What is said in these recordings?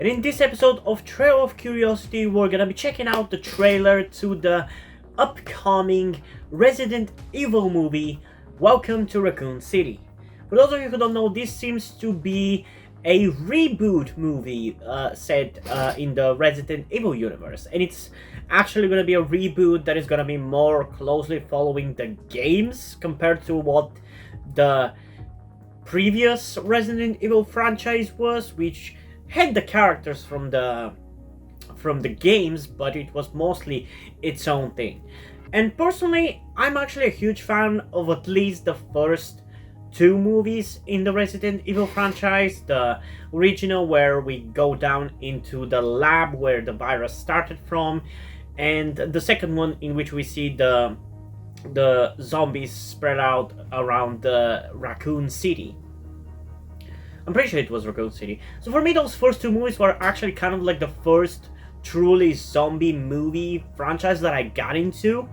And in this episode of Trail of Curiosity, we're gonna be checking out the trailer to the upcoming Resident Evil movie, Welcome to Raccoon City. For those of you who don't know, this seems to be a reboot movie set in the Resident Evil universe. And it's actually gonna be a reboot that is gonna be more closely following the games compared to what the previous Resident Evil franchise was, which had the characters from the games, but it was mostly its own thing. And personally, I'm actually a huge fan of at least the first two movies in the Resident Evil franchise. The original, where we go down into the lab where the virus started from, and the second one in which we see the zombies spread out around the Raccoon City. I'm pretty sure it was Raccoon City. So for me, those first two movies were actually kind of like the first truly zombie movie franchise that I got into.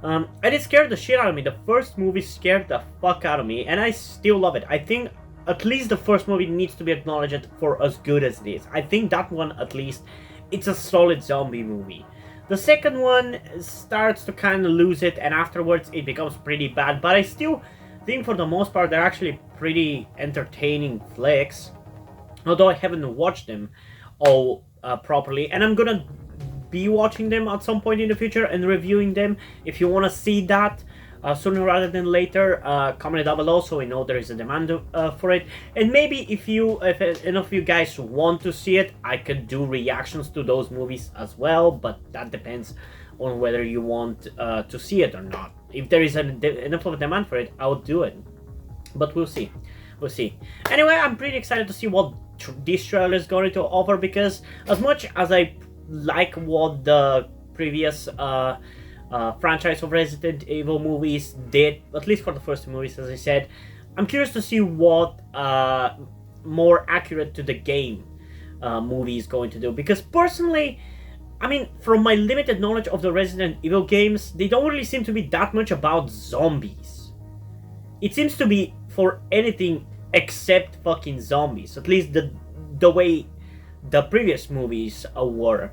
And it scared the shit out of me. The first movie scared the fuck out of me, and I still love it. I think at least the first movie needs to be acknowledged for as good as it is. I think that one, at least, it's a solid zombie movie. The second one starts to kind of lose it, and afterwards it becomes pretty bad, but I still think for the most part they're actually pretty entertaining flicks, although I haven't watched them all properly, and I'm gonna be watching them at some point in the future and reviewing them. If you want to see that sooner rather than later, comment it down below so we know there is a demand for it. And maybe if enough of you guys want to see it, I could do reactions to those movies as well, but that depends on whether you want to see it or not. If there is enough of a demand for it, I'll do it, but we'll see. Anyway, I'm pretty excited to see what this trailer is going to offer, because as much as I like what the previous franchise of Resident Evil movies did, at least for the first two movies, as I said, I'm curious to see what more accurate to the game movie is going to do. Because personally, I mean, from my limited knowledge of the Resident Evil games, they don't really seem to be that much about zombies. It seems to be for anything except fucking zombies, at least the way the previous movies were.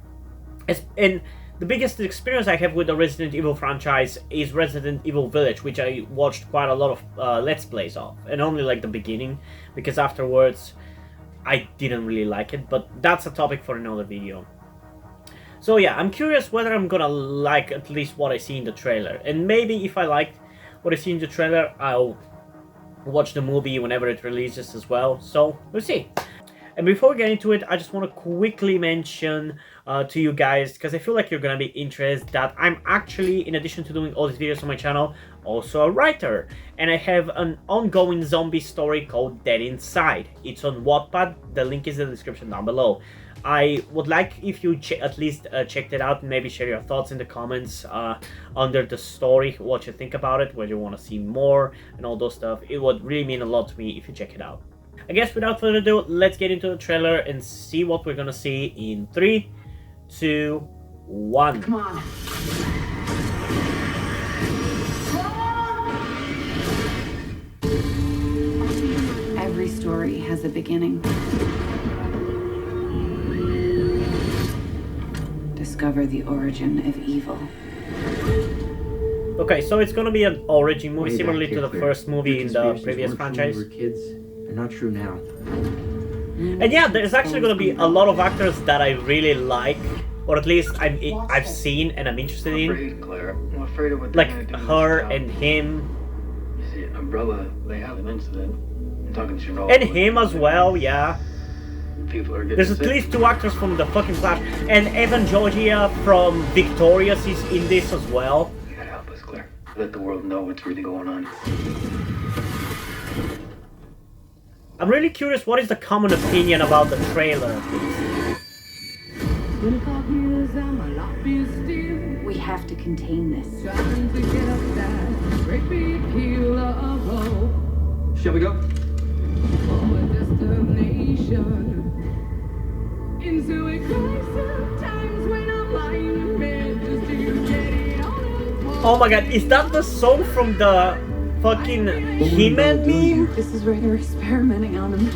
And the biggest experience I have with the Resident Evil franchise is Resident Evil Village, which I watched quite a lot of Let's Plays of, and only like the beginning, because afterwards I didn't really like it, but that's a topic for another video. So yeah, I'm curious whether I'm gonna like at least what I see in the trailer, and maybe if I liked what I see in the trailer, I'll watch the movie whenever it releases as well, so we'll see. And before we get into it, I just want to quickly mention to you guys, because I feel like you're going to be interested, that I'm actually, in addition to doing all these videos on my channel, also a writer. And I have an ongoing zombie story called Dead Inside. It's on Wattpad, the link is in the description down below. I would like if you at least checked it out, and maybe share your thoughts in the comments under the story, what you think about it, whether you want to see more, and all those stuff. It would really mean a lot to me if you check it out. I guess without further ado, let's get into the trailer and see what we're gonna see in 3, 2, 1. Come on. Every story has a beginning. Discover the origin of evil. Okay, so it's gonna be an origin movie, similarly to the first movie in the previous franchise. Not true now. And yeah, there's actually gonna be a lot of actors that I really like, or at least I've seen and I'm interested in. Claire. I'm afraid of what like her and him. You see, Umbrella, they have an incident. I'm talking to Chernobyl. And him as well, yeah. People are getting There's at least 2 actors from the fucking Flash, and Evan Georgia from Victorious is in this as well. You gotta help us, Claire. Let the world know what's really going on. I'm really curious, what is the common opinion about the trailer? We have to contain this. Shall we go? Oh my god, is that the song from the fucking He-Man meme? This is where they're experimenting on him.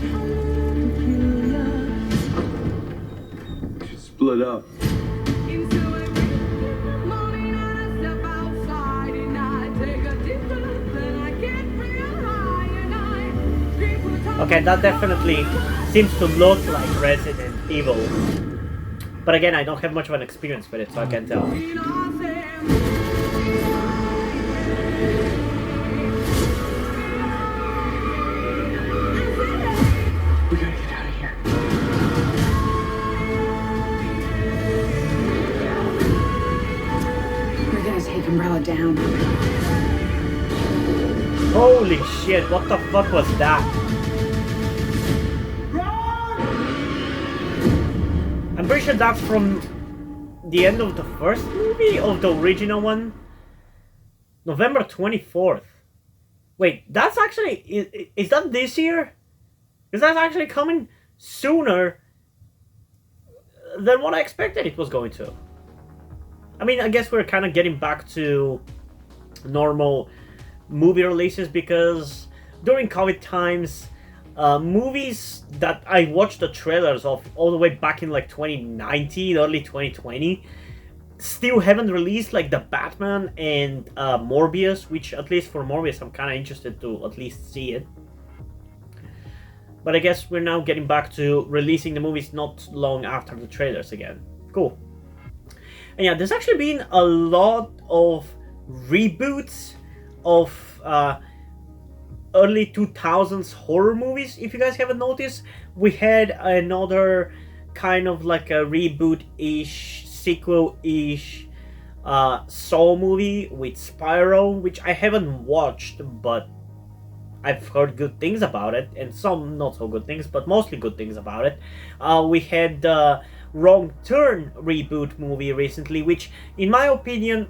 Okay, that definitely seems to look like Resident Evil. But again, I don't have much of an experience with it, so I can't tell. We gotta get out of here. We're gonna take Umbrella down. Holy shit, what the fuck was that? I'm pretty sure that's from the end of the first movie, of the original one. November 24th. Wait, that's actually... Is that this year? Because that's actually coming sooner than what I expected it was going to. I mean, I guess we're kind of getting back to normal movie releases because during COVID times, movies that I watched the trailers of all the way back in like 2019, early 2020, still haven't released, like the Batman and Morbius, which at least for Morbius I'm kind of interested to at least see it. But I guess we're now getting back to releasing the movies not long after the trailers again. Cool. And yeah, there's actually been a lot of reboots of early 2000s horror movies. If you guys haven't noticed, we had another kind of like a reboot-ish, sequel-ish Saw movie with Spyro, which I haven't watched, but I've heard good things about it, and some not so good things, but mostly good things about it. We had the Wrong Turn reboot movie recently, which, in my opinion,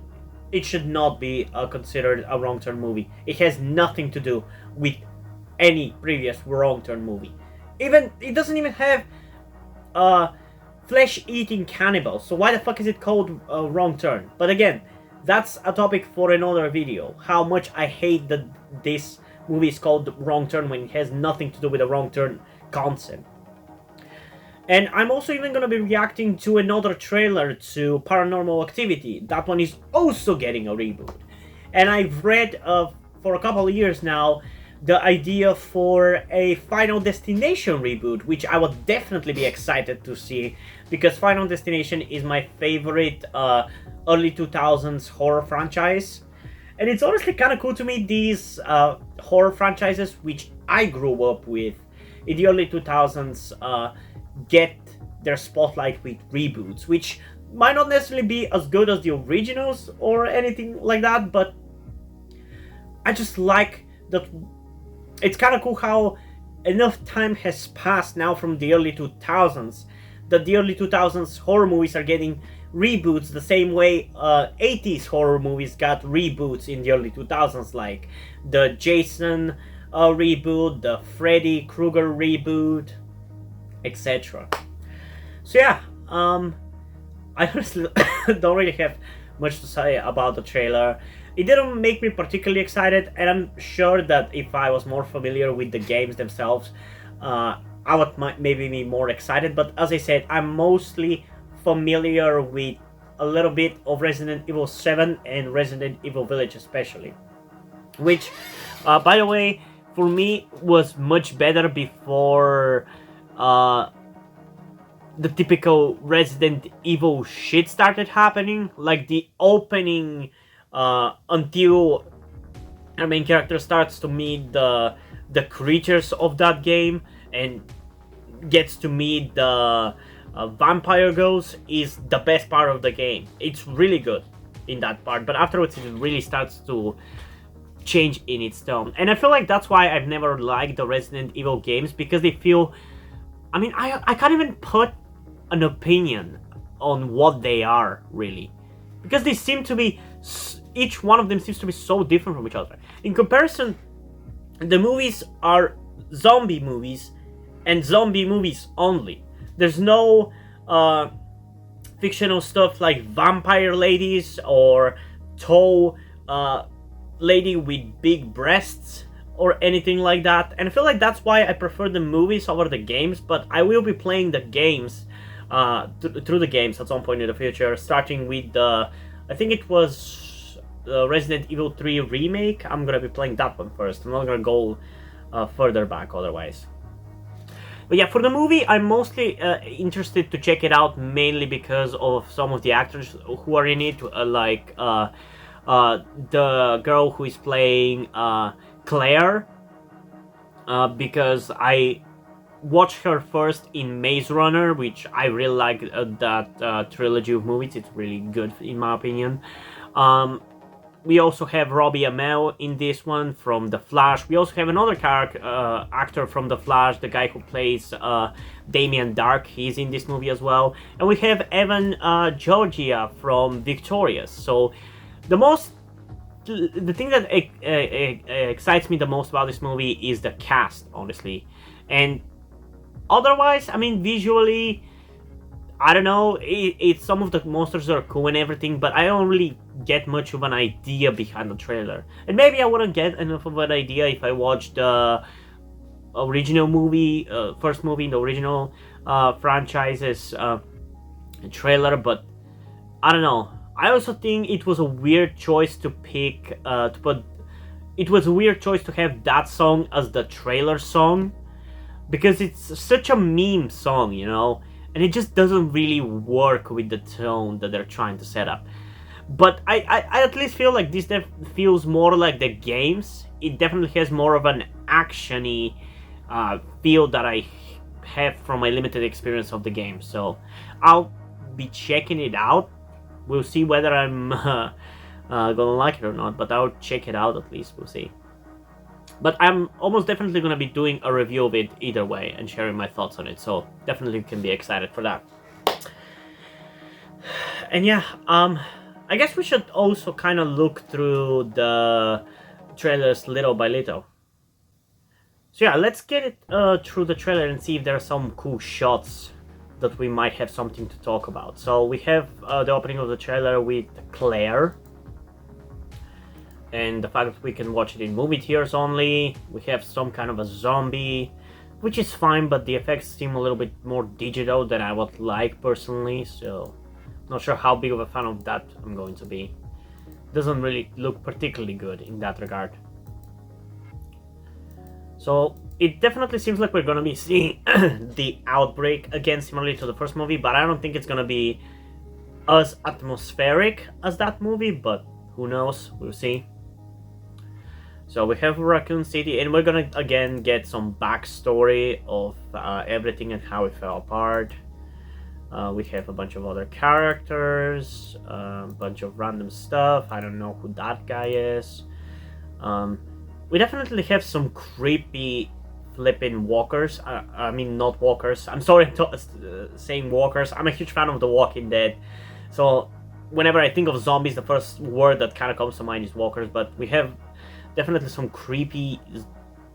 it should not be considered a Wrong Turn movie. It has nothing to do with any previous Wrong Turn movie. It doesn't even have flesh-eating cannibals, so why the fuck is it called Wrong Turn? But again, that's a topic for another video, how much I hate that this movie is called Wrong Turn when it has nothing to do with the Wrong Turn concept. And I'm also even going to be reacting to another trailer to Paranormal Activity. That one is also getting a reboot. And I've read for a couple of years now the idea for a Final Destination reboot, which I would definitely be excited to see, because Final Destination is my favorite early 2000s horror franchise. And it's honestly kind of cool to me, these horror franchises, which I grew up with in the early 2000s, get their spotlight with reboots, which might not necessarily be as good as the originals or anything like that, but I just like that. It's kind of cool how enough time has passed now from the early 2000s that the early 2000s horror movies are getting reboots the same way 80s horror movies got reboots in the early 2000s, like the Jason reboot, the Freddy Krueger reboot, etc. So yeah, I honestly don't really have much to say about the trailer. It didn't make me particularly excited, and I'm sure that if I was more familiar with the games themselves, I would maybe be more excited. But as I said, I'm mostly familiar with a little bit of Resident Evil 7 and Resident Evil Village especially, which by the way, for me was much better before the typical Resident Evil shit started happening, like the opening until our main character starts to meet the creatures of that game and gets to meet the vampire ghosts is the best part of the game. It's really good in that part, but afterwards it really starts to change in its tone. And I feel like that's why I've never liked the Resident Evil games, because they feel... I mean, I can't even put an opinion on what they are, really. Because they seem to be... Each one of them seems to be so different from each other. In comparison, the movies are zombie movies, and zombie movies only. There's no fictional stuff like vampire ladies or tall lady with big breasts or anything like that. And I feel like that's why I prefer the movies over the games, but I will be playing the games through the games at some point in the future, starting with the... I think it was Resident Evil 3 Remake. I'm gonna be playing that one first. I'm not gonna go further back otherwise. But yeah, for the movie, I'm mostly interested to check it out, mainly because of some of the actors who are in it, the girl who is playing Claire, because I watched her first in Maze Runner, which I really like that trilogy of movies. It's really good, in my opinion. Um, we also have Robbie Amell in this one from The Flash. We also have another actor from The Flash, the guy who plays Damien Dark. He's in this movie as well. And we have Evan Georgia from Victorious. So the thing that excites me the most about this movie is the cast, honestly. And otherwise, I mean, visually, I don't know, it's some of the monsters are cool and everything, but I don't really get much of an idea behind the trailer. And maybe I wouldn't get enough of an idea if I watched the original movie, first movie in the original franchise's trailer, but I don't know. I also think it was a weird choice to pick, it was a weird choice to have that song as the trailer song, because it's such a meme song, you know? And it just doesn't really work with the tone that they're trying to set up. But I at least feel like this feels more like the games. It definitely has more of an action-y feel that I have from my limited experience of the game. So I'll be checking it out. We'll see whether I'm gonna like it or not, but I'll check it out at least. We'll see. But I'm almost definitely going to be doing a review of it either way and sharing my thoughts on it, so definitely can be excited for that. And yeah, I guess we should also kind of look through the trailers little by little. So yeah, let's get it through the trailer and see if there are some cool shots that we might have something to talk about. So we have the opening of the trailer with Claire, and the fact that we can watch it in movie theaters only. We have some kind of a zombie, which is fine, but the effects seem a little bit more digital than I would like personally, so not sure how big of a fan of that I'm going to be. Doesn't really look particularly good in that regard. So it definitely seems like we're gonna be seeing the outbreak again, similarly to the first movie, but I don't think it's gonna be as atmospheric as that movie, but who knows, we'll see. So we have Racoon City, and we're gonna again get some backstory of everything and how it fell apart. We have a bunch of other characters, a bunch of random stuff. I don't know who that guy is. We definitely have some creepy flipping walkers. I mean, not walkers. I'm sorry saying walkers. I'm a huge fan of The Walking Dead. So whenever I think of zombies, the first word that kind of comes to mind is walkers. But we have definitely some creepy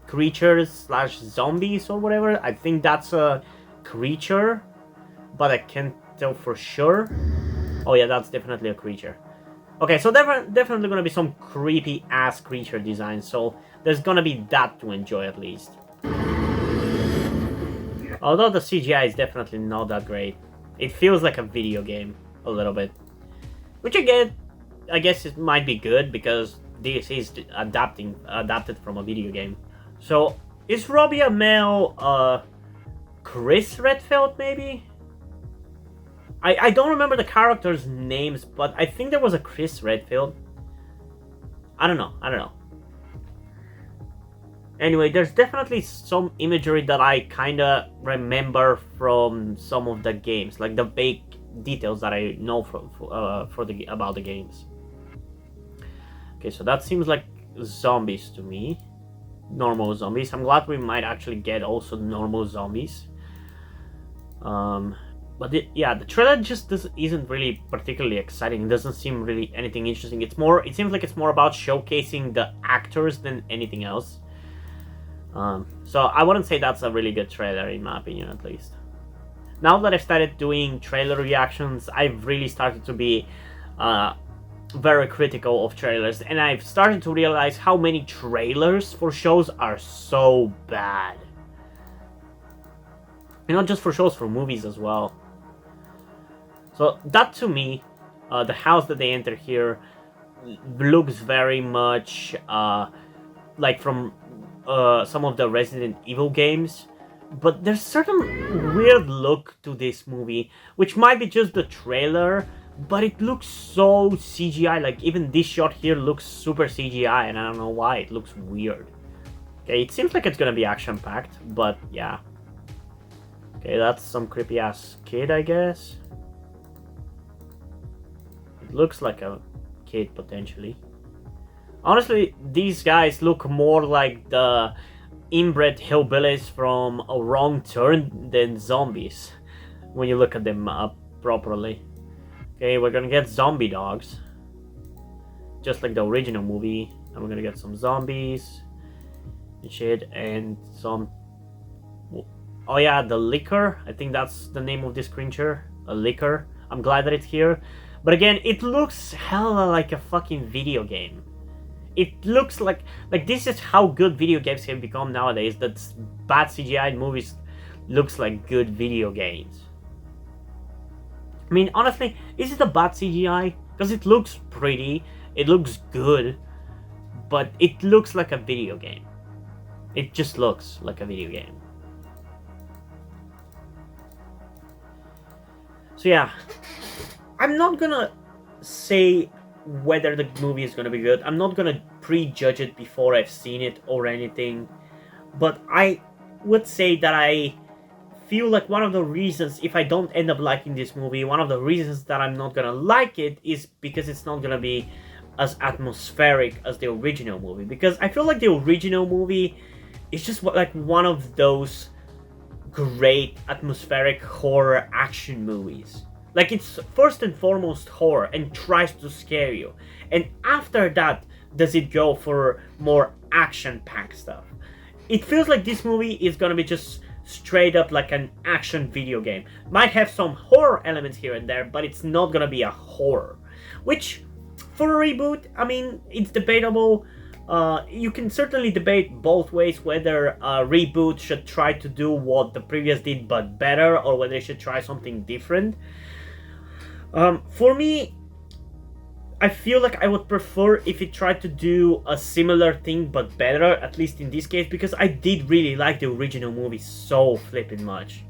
creatures slash zombies or whatever. I think that's a creature, but I can't tell for sure. Oh yeah, that's definitely a creature. Okay, so definitely gonna be some creepy ass creature design, so there's gonna be that to enjoy at least. Although the CGI is definitely not that great. It feels like a video game a little bit. Which I guess it might be good because this is adapted from a video game. So is Robbie Amell Chris Redfield maybe? I don't remember the characters' names, but I think there was a Chris Redfield. I don't know. Anyway, there's definitely some imagery that I kinda remember from some of the games, like the vague details that I know about the games. Okay, so that seems like zombies to me. Normal zombies. I'm glad we might actually get also normal zombies. But the trailer just isn't really particularly exciting. It doesn't seem really anything interesting. It seems like it's more about showcasing the actors than anything else. So I wouldn't say that's a really good trailer in my opinion, at least. Now that I've started doing trailer reactions, I've really started to be very critical of trailers, and I've started to realize how many trailers for shows are so bad. And not just for shows, for movies as well. So that to me, the house that they enter here looks very much like from some of the Resident Evil games, but there's certain weird look to this movie, which might be just the trailer, but it looks so CGI. Like even this shot here looks super CGI, and I don't know why it looks weird. Okay, it seems like it's gonna be action packed, but yeah. Okay, that's some creepy ass kid, I guess. It looks like a kid potentially. Honestly, these guys look more like the inbred hillbillies from A Wrong Turn than zombies when you look at them properly. Okay, we're gonna get zombie dogs, just like the original movie, and we're gonna get some zombies and shit, and some. Oh yeah, the liquor. I think that's the name of this creature, a liquor. I'm glad that it's here, but again, it looks hella like a fucking video game. It looks like this is how good video games have become nowadays. That bad CGI movies looks like good video games. I mean, honestly, is it a bad CGI? Because it looks pretty, it looks good, but it looks like a video game. It just looks like a video game. So yeah, I'm not gonna say whether the movie is gonna be good. I'm not gonna prejudge it before I've seen it or anything, but I would say that I feel like one of the reasons, if I don't end up liking this movie, one of the reasons that I'm not gonna like it is because it's not gonna be as atmospheric as the original movie. Because I feel like the original movie is just like one of those great atmospheric horror action movies. Like, it's first and foremost horror and tries to scare you, and after that does it go for more action-packed stuff. It feels like this movie is gonna be just straight up like an action video game. Might have some horror elements here and there, but it's not gonna be a horror. Which, for a reboot, I mean, it's debatable. You can certainly debate both ways, whether a reboot should try to do what the previous did but better, or whether they should try something different. For me, I feel like I would prefer if it tried to do a similar thing but better, at least in this case, because I did really like the original movie so flippin' much.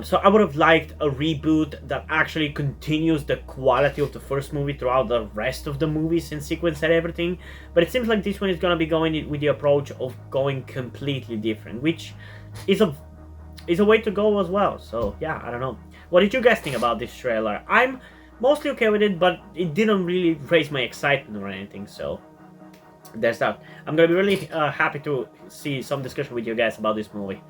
So I would have liked a reboot that actually continues the quality of the first movie throughout the rest of the movies and sequence and everything, but it seems like this one is gonna be going with the approach of going completely different, which is a way to go as well. So yeah, I don't know. What did you guys think about this trailer? I'm mostly okay with it, but it didn't really raise my excitement or anything, so there's that. I'm gonna be really happy to see some discussion with you guys about this movie.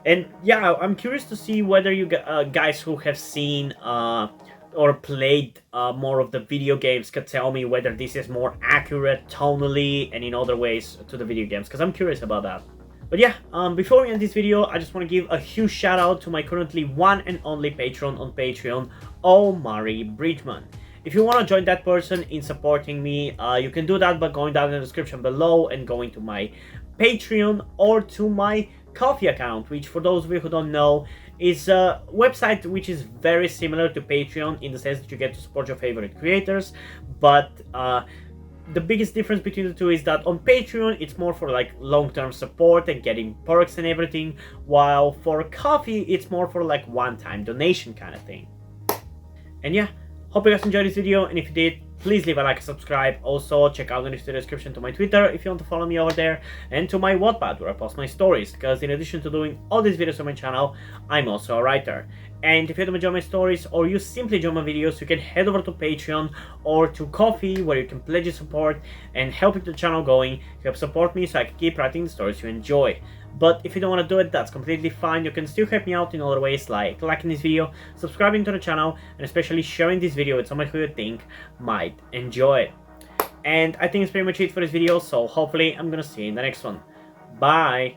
And yeah, I'm curious to see whether you guys who have seen or played more of the video games can tell me whether this is more accurate tonally and in other ways to the video games, because I'm curious about that. But yeah, before we end this video, I just want to give a huge shout out to my currently one and only patron on Patreon, Omari Bridgman. If you want to join that person in supporting me, you can do that by going down in the description below and going to my Patreon or to my Coffee account, which, for those of you who don't know, is a website which is very similar to Patreon in the sense that you get to support your favorite creators, but the biggest difference between the two is that on Patreon it's more for like long-term support and getting perks and everything, while for Coffee it's more for like one-time donation kind of thing. And yeah, hope you guys enjoyed this video, and if you did, please leave a like and subscribe. Also, check out the description to my Twitter if you want to follow me over there, and to my Wattpad where I post my stories, because in addition to doing all these videos on my channel, I'm also a writer. And if you don't enjoy my stories, or you simply enjoy my videos, you can head over to Patreon or to Coffee, where you can pledge your support and help keep the channel going, help support me so I can keep writing the stories you enjoy. But if you don't want to do it, that's completely fine. You can still help me out in other ways, like liking this video, subscribing to the channel, and especially sharing this video with someone who you think might enjoy it. And I think it's pretty much it for this video, so hopefully I'm gonna see you in the next one. Bye!